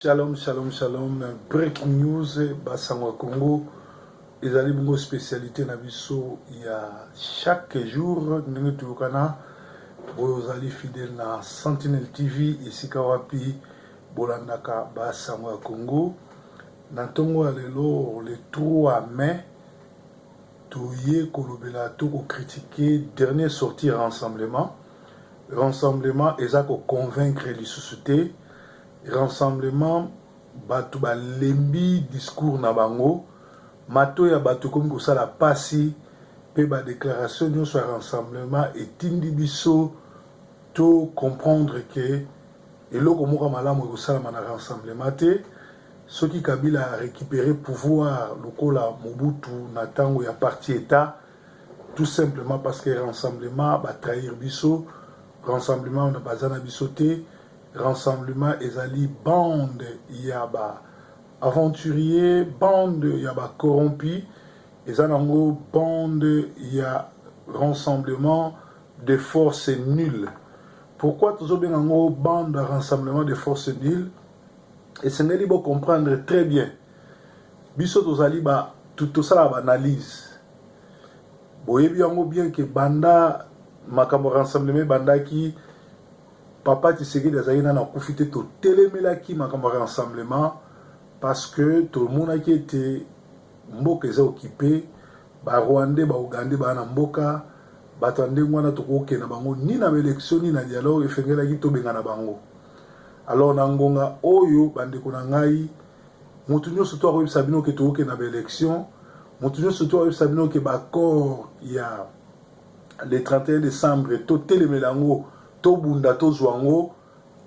Shalom, shalom, shalom. Breaking news, Bassangwa Congo. Ils ont une spécialité na biso. Il y a chaque jour, vous allez fidèle na Sentinel TV ici Kawapi, Bolandaka, Bassangwa Congo. Nantongo alelo le 3 mai, Touye Kolobela Toko critiquer dernier sortie rassemblement. Rassemblement, ils ont convaincre les sociétés. Rassemblement batu ba lembi discours na bango mato ya batu comme ko sala pasi pe ba déclaration nous soit rassemblement et tindi biso to comprendre que eloko moko malamu ko sala na rassemblement te soki Kabila a récupéré pouvoir lokola Mobutu na tango ya parti état tout simplement parce que rassemblement ba trahir biso rassemblement na bazana biso te rassemblement ezali bande yaba aventurier bande yaba corrompu ezanango bande ya rassemblement de forces nulles. Pourquoi toujours bien en bande de rassemblement de forces nulles? Et c'est n'est pas comprendre très bien. Biso tozali ba tout ça la analyse. Boye bien que banda makambo rassemblement banda qui Papa Tshisekedi Azayina na profité to télémela qui m'a comme rassemblement parce que tout le monde qui était mboka est occupé ba Rwandais ba Ougandais ba na mboka ba tande ngwana to ko na bango ni na élection ni na dialogue e fengela ki to benga na bango. Alors na ngonga oyo bande ko na ngai mutu nyoso to ko sabino ke to na élection mutu nyoso to ko sabino ke ba corps ya le 31 décembre to télémela ngo to bunda to zwango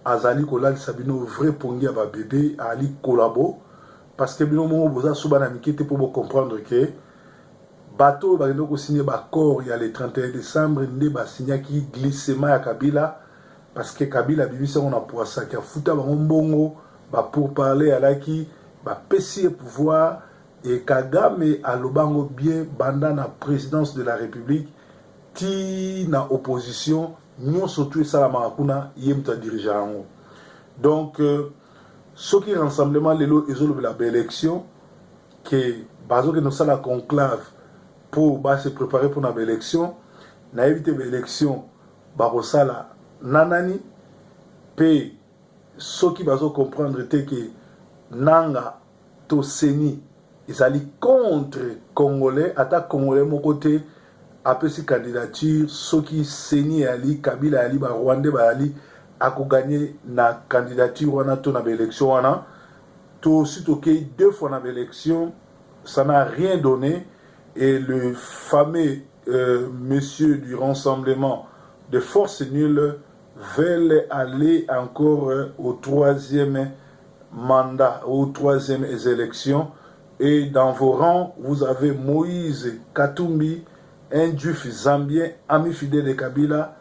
azali kolali sabino vrai pongi ya ba bébé ali kolabo parce que bino mo boza suba na mikete pour comprendre que bateau ba ko signer ba accord ya le 31 décembre nde ba signer ki glissement ya Kabila parce que Kabila bibisa on a pour ça ki futa ba mbongo ba pour parler alaki ba pesi pouvoir et Kagame alobango bien banda na présidence de la République ti na opposition nous surtout ça la marakuna yemta dirigeant. Donc ce qui rassemblement les lots et la élection que bazo que nous ça la conclave pour se préparer pour la élection na éviter l'élection barosala nanani pe ce qui bazo comprendre était que nanga to seni ils allaient contre congolais attaque congolais mon côté après cette candidature, ceux qui saignaient Ali, Kabila Ali, Rwandais Ali, a gagné la candidature, on a ton élection, on a tout suite ok 2 fois dans l'élection, ça n'a rien donné et le fameux monsieur du rassemblement de forces nulles veut aller encore au 3e mandat, aux 3e élections et dans vos rangs, vous avez Moïse Katumbi, un juif zambien, ami fidèle de Kabila,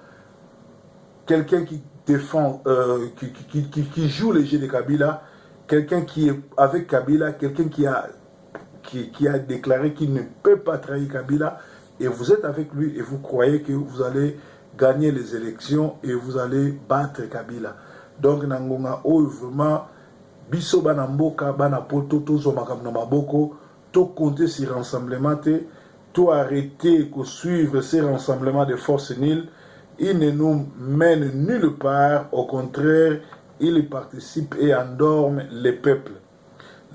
quelqu'un qui défend, qui joue les jeux de Kabila, quelqu'un qui est avec Kabila, quelqu'un qui a déclaré qu'il ne peut pas trahir Kabila, et vous êtes avec lui et vous croyez que vous allez gagner les élections et vous allez battre Kabila. Donc, Nangonga, vraiment, biso bana mboka, bana poto, tozo makam na maboko, to compter sur rassemblement, tout arrêter de suivre ces rassemblements de forces nulles, il ne nous mène nulle part, au contraire, il participe et endorme les peuples.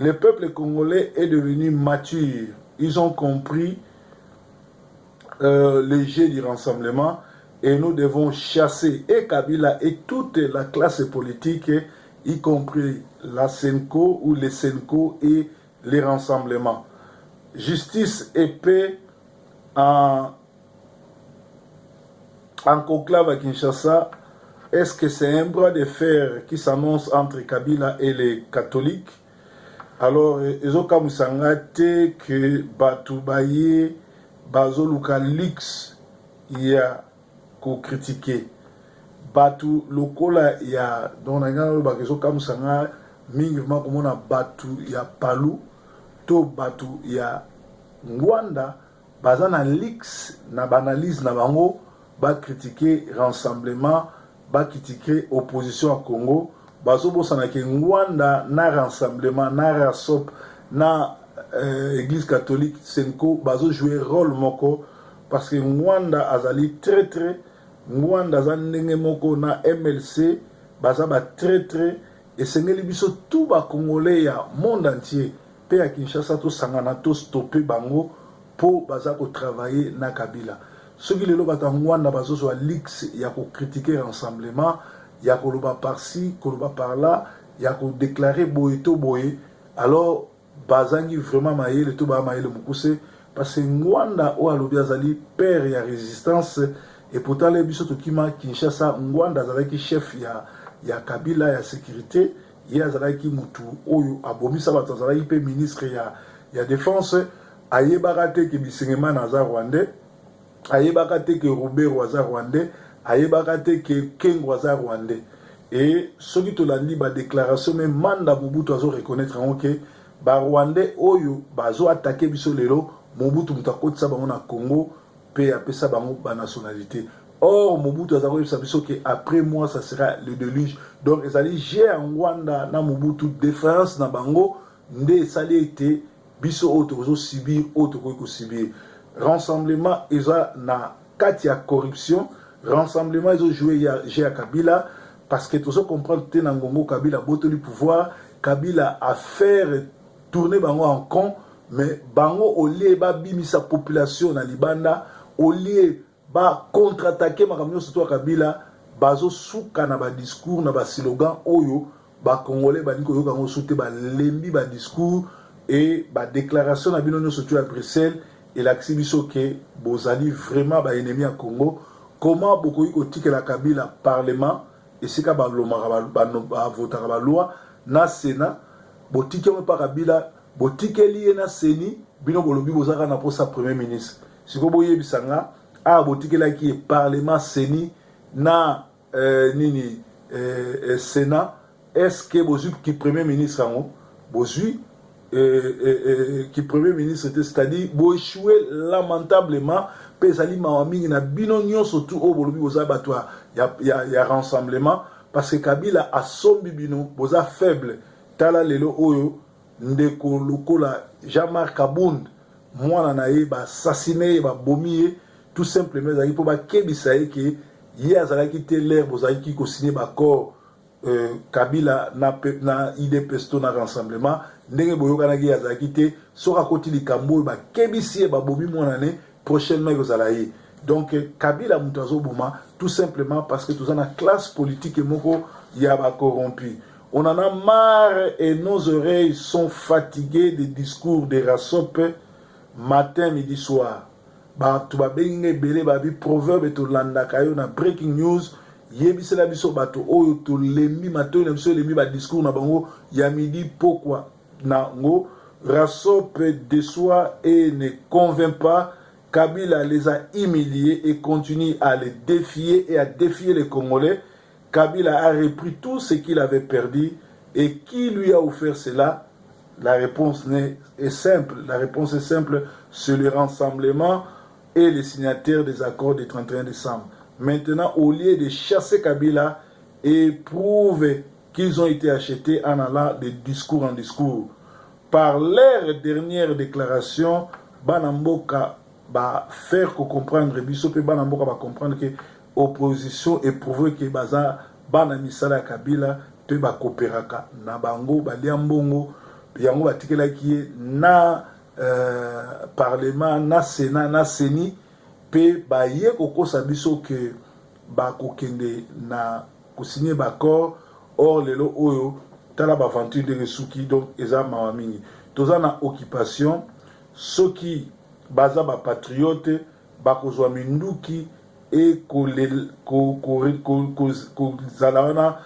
Le peuple congolais est devenu mature, ils ont compris les jeux du rassemblement et nous devons chasser et Kabila et toute la classe politique, y compris la Senko ou les Senko et les rassemblements. Justice et paix en conclave à Kinshasa, est-ce que c'est un bras de fer qui s'annonce entre Kabila et les catholiques? Alors, ils ont comme s'engagé que Batoubaye, Bazoluka Lix, il y a qu'au critiquer. Batou Lokola, il y a, dans la gamme, ils ont comme s'engagé, mingement comme on a Batou, il y a Palou, to Batou, il y a Ngwanda, bazana lix na banalise na bango ba critiquer rassemblement ba critiquer opposition à Congo bazobosana ke ngwanda na rassemblement na rasop na église catholique senko bazo jouer rôle moko parce que ngwanda azali très ngwanda za ndenge moko na MLC baza ba très esengeli biso tout ba congolais ya monde entier pe ya Kinshasa to sangana to stopper bango po baza ko travailler na Kabila soki lelo bata ngwanda bazo so lix ya ko critiquer rassemblement ya ko loba par-ci ko loba par-là ya ko déclarer boye to boye alors bazangi vraiment mayele to ba mayele mukuse parce que ngwanda o alobi azali père ya résistance et pourtant les biso to kima Kinshasa ngwanda azalaki chef ya Kabila ya sécurité il y a azalaki mutu oyo abomisa bato azalaki pe ministre ya défense ayebaka te ke Bisengema naza rwandais ayebaka te ke Robert aza rwandais ayebaka te ke Kengo aza rwandais et soki tolandi ba déclaration même manda Mobutu azo reconnaître en que ba rwandais oyo bazo attaquer biso lelo Mobutu mutakotisa bango na Congo pe apesa bango ba nationalité. Or Mobutu azako yebisa biso que après moi ça sera le déluge. Donc ezali j'ai en Rwanda na Mobutu défense na bango nde sali été biso otozo subir otoko subir. Rassemblement eza na kati ya corruption, rassemblement ils ont joué j'ai à Kabila parce que tozo comprendre te na ngongo Kabila botoli pouvoir, Kabila a faire tourner bango en con mais bango au lieu ba bimisa population na libanda au lieu ba contre-attaquer makamyo surtout Kabila bazo suka na ba discours na ba slogan oyo ba congolais ba niko yoka ngo soute ba lembi ba discours et ba déclaration na bino surtout à Bruxelles et l'axibiso que bozali vraiment ba ennemi à Congo comment beaucoup ko tikela Kabila parlement et c'est ka ba lomaka ba votera ba loi na Sénat botike pa Kabila botikeli na Seni bino bolobi bozaka na posa premier ministre siko boye bisanga a botikela ki parlement Seni na nini Sénat est-ce que bozu qui premier ministre ango bozu qui premier ministre c'est-à-dire bo échouer lamentablement pesali mawami na bino nyonso tout o bolobi boza batwa ya rassemblement parce que Kabila a sombi bino boza faible tala lelo oyo ndeko lokola Jean-Marc Abound mwana na ye ba assassiné ba bomier tout simplement zaki po ba kebisa ke ye azalaki te l'air bozaki ko signer ba corps Kabila na idée pesto na rassemblement ndenge boyoka ki azalaki te soka koti likambo ba kebisi ba bomi mwana ne prochainement kozala ye donc Kabila mutazo boma tout simplement parce que tout ça na classe politique moko ya ba corrompu. On en a marre et nos oreilles sont fatiguées des discours des Rassop matin, midi, soir. Ba tu ba bengi belé ba bi proverbe to landa kayo na breaking news yebisa la biso bato oyo to lembi mato na biso lembi ba discours na bango ya midi pourquoi na ngo Rassop déçoit et ne convainc pas. Kabila les a humiliés et continue à les défier et à défier les Congolais. Kabila a repris tout ce qu'il avait perdu et qui lui a offert cela? La réponse est simple. La réponse est simple, c'est le rassemblement et les signataires des accords du 31 décembre. Maintenant, au lieu de chasser Kabila et prouver qu'ils ont été achetés en allant de discours en discours, par leur dernière déclaration, Banamboka va faire comprendre, Bissopé Banamboka va comprendre que opposition et prouver que baza bana misala Kabila pe ba koperaka na bango ba liambongo yango batikela ki na parlement na Sénat na Seni pe ba ye kokosa biso que ba kokende na ko signer ba accord or lelo oyo tala ba aventure de Resuki donc eza mawami toza na occupation soki baza ba patriote ba kozwa minduki et kozala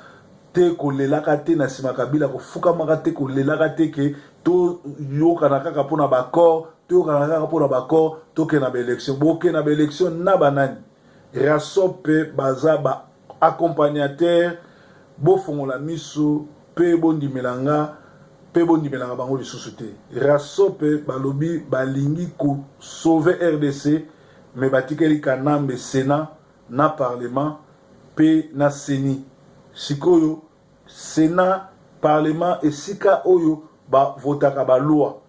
te kolelaka te na nsima Kabila kofukamaka te kolelaka te ke toyokana kaka mpona baccord toyokana kaka mpona baccord tokende na baélection bokende na baélection na banani Rassop mpe baza baaccompagnateur bofongola miso mpe bondimelanga bango lisusu te Rassop mpe balobi balingi kosauve RDC mais batikeli kanambe Sénat na parlement pe na Seni sikoyo Sénat, Parlement et Sika Oyo ba votaka ba loi.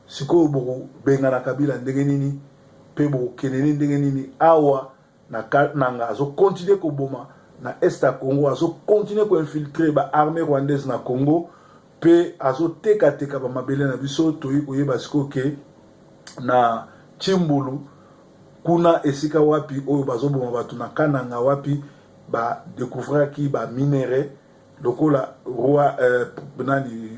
Siko boko benga na Kabila ndenge nini pe boko kenene ndenge nini awa na nanga azo continuer ko boma na est à Congo, azo continuer ko infiltrer ba armée rwandaise na Congo pe azo teka ba mabele na biso toyi koyeba siko ke na Chimbulu kuna esika wapi oyo bazo boma batu na kananga wapi ba découvrir ki ba minerai lokola roi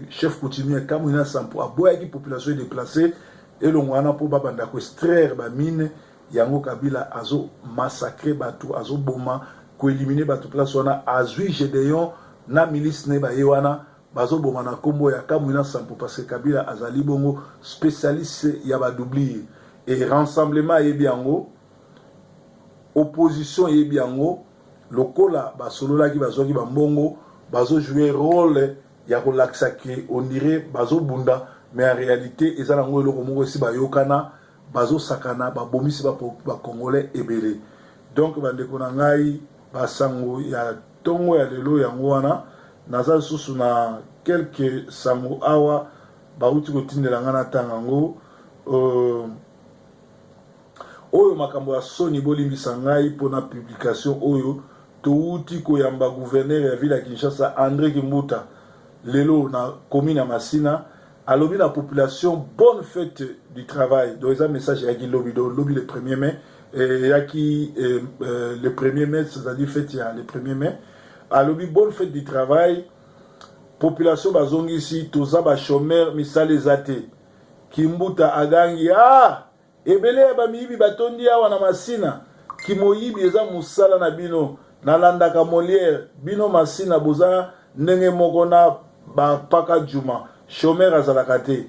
chef coutumier Kamwina Sampo aboya ki population déplacée et le mwana po babanda ko extraire ba mine yango Kabila azo massacrer batu azo boma ko éliminer batu place wana azui Gédéon na milice ne ba yewana bazo boma na kombo ya Kamwina Sampo parce que Kabila azali bongo spécialiste ya ba doublier et rassemblement yebiango opposition yebiango lokola ba solola ki bazoki ba mbongo bazo jouer rôle ya kolakisa ke on dirait bazo bunda mais en réalité eza nango eloko moko esi bayokana bazo sakana babomisi ba congolais ebele. Donc bandeko na ngai basango ya tongo ya lelo yango wana naza susu na quelques sango awa bauti kotindela nga na tanga yango oyo makambo ya soni bolimbisa ngai mpona publication oyo touti koyamba gouverneur ya ville ya Kinshasa André Kimbuta lelo na commune ya Masina alobi la population bonne fête du travail. Donc ça message ya lobby le 1er mai yaki le 1er mai c'est-à-dire fête ya le 1er mai alobi bonne fête du travail population bazongi ici toza ba chômeur misale zate Kimbuta agangi ebele ba miyibi batondi awa na Masina kimoyibi eza musala na bino nalandaka Molière bino Masina boza ndenge moko na bapaka juma chômeur azalaka te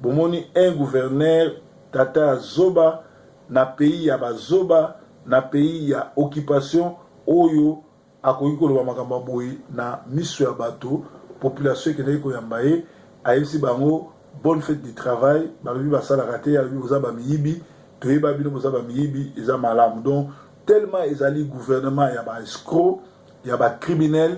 bomoni un gouverneur tata zoba na pays ya bazoba na pays ya occupation oyo akoki koloba makambo boye na miso ya bato population ekendeki koyamba ye ayebisi bango bonne fête du travail balobi basalaka te alobi boza bamiyibi toyeba bino boza bamiyibi eza malamu. Donc tellement ezali gouvernement ya ba escroc ya ba criminel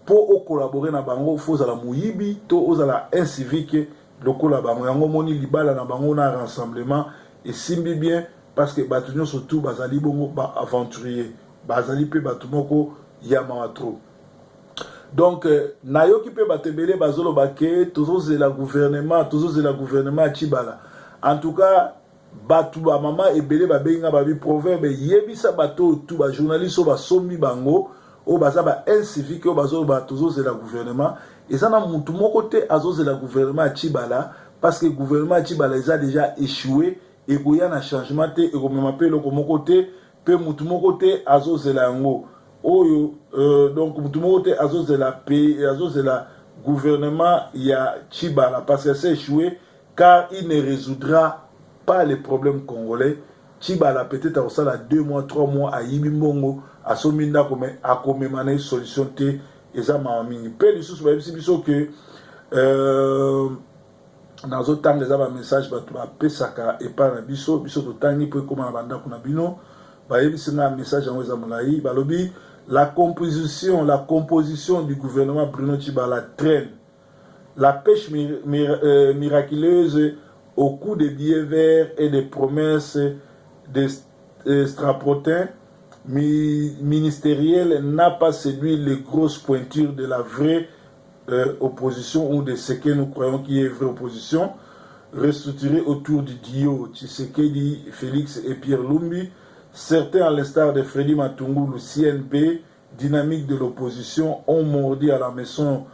pour collaborer na bango faut la muyibi to ozala incivique lokola bango yango moni libala na bango na rassemblement et simbi bien parce que batunyo surtout bazali bongo ba aventurier bazali pe batumoko ya mawatro. Donc nayoki pe batebele bazolo bake toujours la gouvernement Chibala en tout cas batu ba mama ebele ba benga ba bi proverbe yebisa bato tout ba journaliste ba sombi bango o baza ba incivique o bazo ba toujours la gouvernement et ça na mutu moko te azoze la gouvernement Chibala parce que gouvernement Chibala a déjà échoué et koya na changement te et ko mema pe loko moko te pe mutu moko te azoze la ngo oyo donc mutu moko te azoze la pays azoze la gouvernement ya Chibala parce que c'est échoué car il ne résoudra pas les problèmes congolais. Chibala peut-être à ça 2 mois 3 mois à Yibimbongo à Sominda comme à commémorer solution T et ça m'a mis peu de choses même si biso que dans autre temps les aba message ba tuba pesaka et par biso to tangi pour comment banda kuna bino ba yebisa un message en ezamulayi ba lobi la composition du gouvernement Bruno Chibala traîne la pêche miraculeuse au coup de billets verts et des promesses de strapotins ministériels n'a pas séduit les grosses pointures de la vraie opposition ou de ce que nous croyons qui est vraie opposition, restructurée autour du duo Tshisekedi, Félix et Pierre Lumbi. Certains, à l'instar de Freddy Matungu, le CNP, dynamique de l'opposition, ont mordi à la maison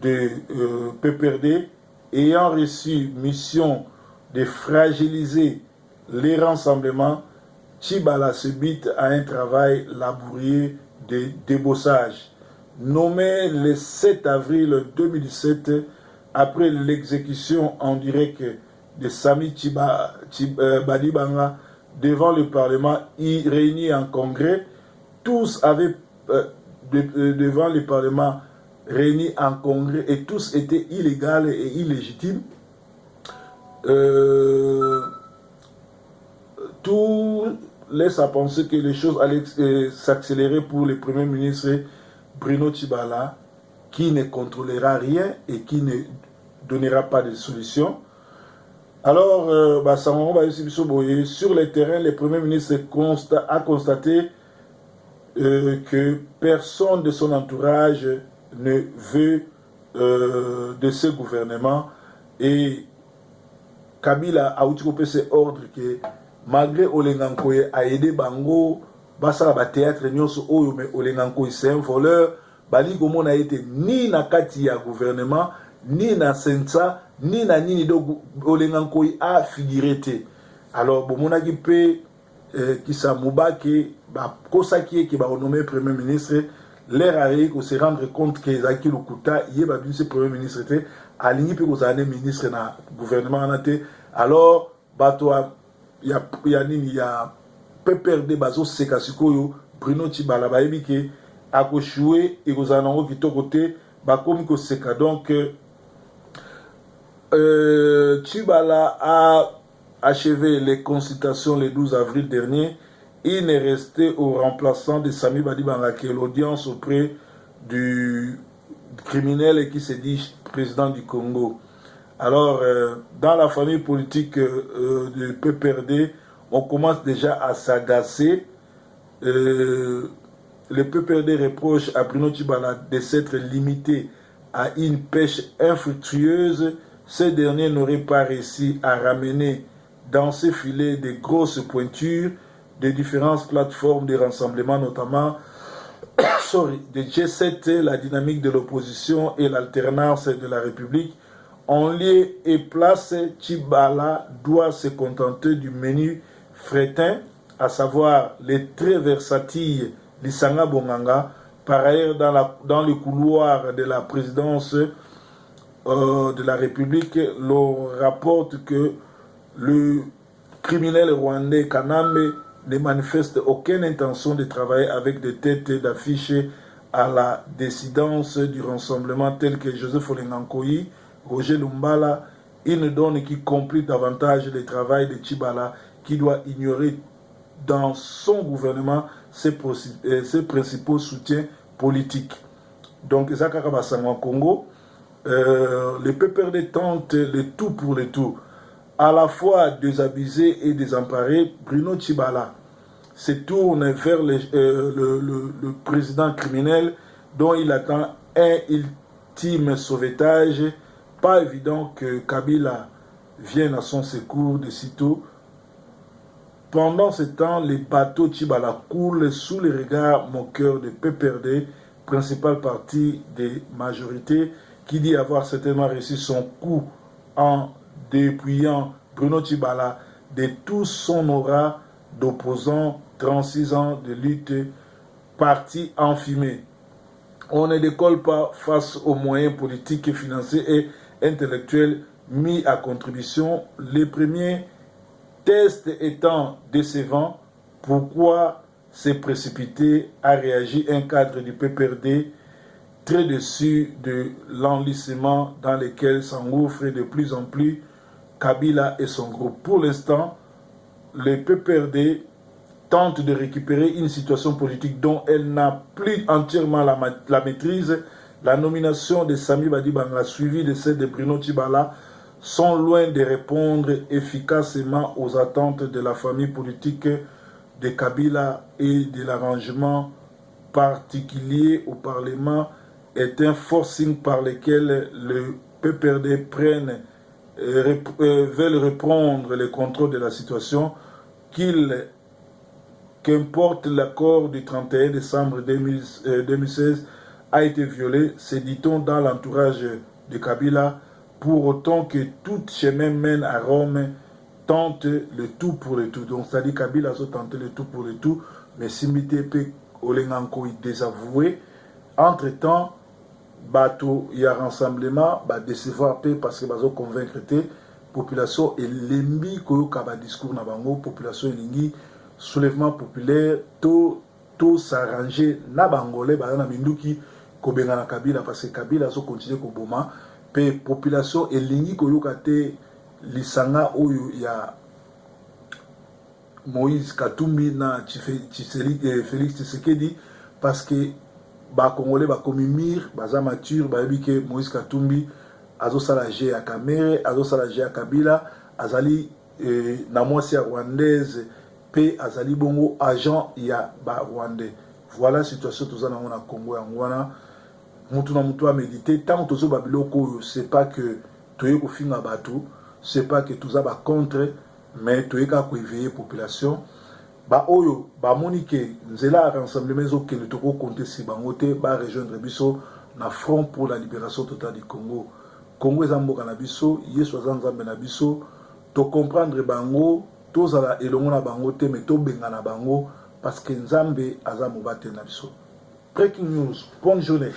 de PPRD, ayant reçu mission de fragiliser les rassemblements. Chibala se bute à un travail laborieux de débossage. Nommé le 7 avril 2017, après l'exécution en direct de Sami Badibanga devant le Parlement réuni en congrès, tous avaient devant le Parlement réunis en congrès et tous étaient illégaux et illégitimes. Tout laisse à penser que les choses allaient s'accélérer pour le Premier ministre Bruno Chibala, qui ne contrôlera rien et qui ne donnera pas de solution. Alors, sur le terrain, le Premier ministre a constaté que personne de son entourage ne veut de ce gouvernement, et Kabila a utilisé ses ordres que malgré Olengankoye a aidé Bango, Basala ba théâtre nyonso oyo, mais Olengankoye c'est un voleur, Bali Gomo n'a été ni na kati ya gouvernement, ni na sensa, ni na nini do Olengankoye a figuré. Alors, Bomona Gipe, Kisa Moubake, Kosaki qui va renommer Premier ministre, l'air arrive pour se rendre compte que Zaki Lukuta, il est ce Premier ministre, aligné pour aux années ministre dans le gouvernement. Alors, il y a PPRD, Bazo Sekasikoyo, Bruno Tibala, Baébike, Akochoué, et aux années qui sont côté, Bakomiko Seka. Donc, Tibala a achevé les consultations le 12 avril dernier. Il est resté au remplaçant de Sami Badibanga, qui est l'audience auprès du criminel qui se dit président du Congo. Alors, dans la famille politique du PPRD, on commence déjà à s'agacer. Le PPRD reproche à Bruno Tibala de s'être limité à une pêche infructueuse. Ce dernier n'aurait pas réussi à ramener dans ses filets de grosses pointures de différentes plateformes de rassemblement, notamment de G7, la dynamique de l'opposition et l'alternance de la République. En lieu et place, Tibala doit se contenter du menu fretin, à savoir les très versatiles Lisanga Bonganga. Par ailleurs, dans le couloir de la présidence de la République, l'on rapporte que le criminel rwandais Kanambe ne manifeste aucune intention de travailler avec des têtes d'affiche à la dissidence du rassemblement tels que Joseph Olengankoyi, Roger Lumbala. Il ne donne qui complique davantage le travail de Tibala, qui doit ignorer dans son gouvernement ses principaux soutiens politiques. Donc, Zakara Bassangwa Congo, le PPRD tente le tout pour le tout, à la fois désabusé et désemparé. Bruno Tibala se tourne vers le président criminel dont il attend un ultime sauvetage. Pas évident que Kabila vienne à son secours de sitôt. Pendant ce temps, les bateaux Tibala coulent sous les regards moqueurs de PPRD, principal parti des majorités, qui dit avoir certainement réussi son coup en dépouillant Bruno Tibala de tout son aura d'opposant, 36 ans de lutte, parti en fumée. On ne décolle pas face aux moyens politiques, financiers et intellectuels mis à contribution. Les premiers tests étant décevants, pourquoi se précipiter à réagir un cadre du PPRD très déçu de l'enlissement dans lequel s'engouffrent de plus en plus Kabila et son groupe. Pour l'instant, le PPRD tente de récupérer une situation politique dont elle n'a plus entièrement la maîtrise. La nomination de Sami Badibanga suivie de celle de Bruno Tibala sont loin de répondre efficacement aux attentes de la famille politique de Kabila, et de l'arrangement particulier au Parlement est un forcing par lequel le PPRD veulent reprendre le contrôle de la situation, qu'importe l'accord du 31 décembre 2016 a été violé, c'est dit-on dans l'entourage de Kabila, pour autant que tout chemin mène à Rome, tente le tout pour le tout. Donc, ça dit Kabila a tenté le tout pour le tout, mais Simité peut Olengankoy désavoué. Entre-temps, bateau, il y a rassemblement, décevoir parce que bazo convaincre la population et l'embi koyo kaba discours na bango, population elingi soulèvement populaire, tout s'arranger na bangolais na minduki kobenga na Kabila, parce que Kabila so continue ko boma pe population elingi koyo kate lisanga oyo ya Moïse Katumbi na Félix Tshisekedi, parce que ba congolais ba komimir baza mature ba yebi ke Moïse Katumbi azosala G ya Kamere azosala G ya Kabila azali na mwasi ya rwandaise pe azali bongo agent ya ba rwandais. Voilà situation toza na na Congo yango wana mutu na mutu a méditer tant tozo babiloko c'est pas que toye ko finga bato c'est pas que toza ba contre mais toye ka ko éveiller population ba oyo ba monike nzela rassemblement zo ke toko compter si bango te ba rejoindre biso na front pour la libération totale du Congo. Congo ezamboka na biso yesu azanzambe na biso to comprendre bango tozala elongo na bango te mais to benga na bango parce que nzambe aza mobate na biso. Breaking news, bonne journée.